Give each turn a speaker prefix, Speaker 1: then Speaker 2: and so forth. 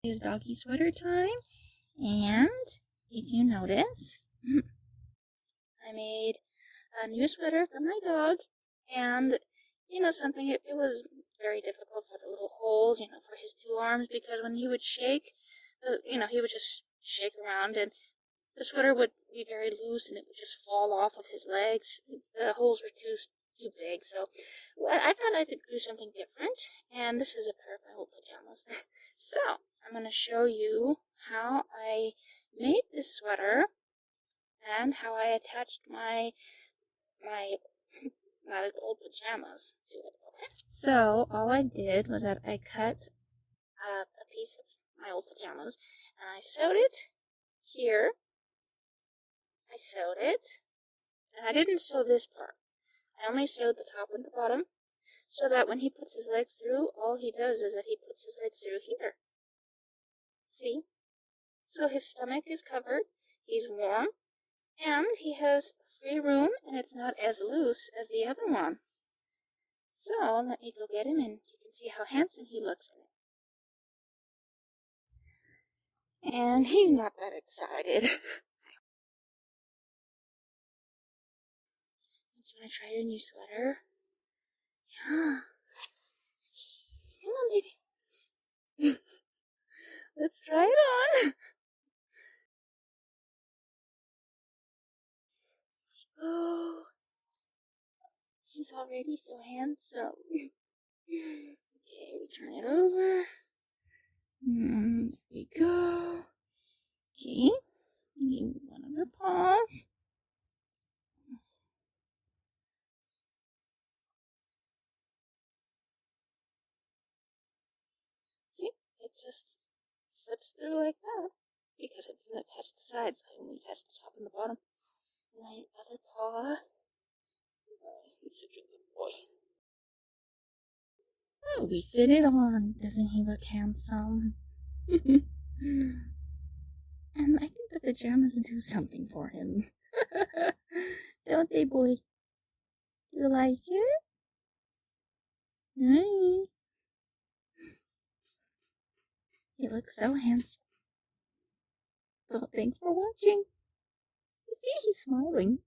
Speaker 1: It's doggy sweater time, and if you notice, I made a new sweater for my dog, and something, it was very difficult for the little holes, for his two arms, because when he would shake, he would just shake around, and the sweater would be very loose, and it would just fall off of his legs. The holes were too big, so I thought I could do something different, and this is a pair of my old pajamas. So, I'm going to show you how I made this sweater, and how I attached my old pajamas to it, okay? So, all I did was that I cut a piece of my old pajamas, and I sewed it here. I sewed it, and I didn't sew this part. I only sewed the top and the bottom, so that when he puts his legs through, all he does is that he puts his legs through here. See? So his stomach is covered, he's warm, and he has free room, and it's not as loose as the other one. So, let me go get him, and you can see how handsome he looks in it. And he's not that excited. Do you want to try your new sweater? Yeah. Come on, baby. Let's try it on. Oh, he's already so handsome. Okay, we turn it over. There we go. Okay, use one of her paws. See, it just slips through like that because it doesn't attach the sides. I only attach the top and the bottom. And then your other paw. Oh, he's such a good boy. Oh, we fit it on. Doesn't he look handsome? And I think the pajamas do something for him. Don't they, boy? You like it? Hi. He looks so handsome. So thanks for watching. See, he's smiling.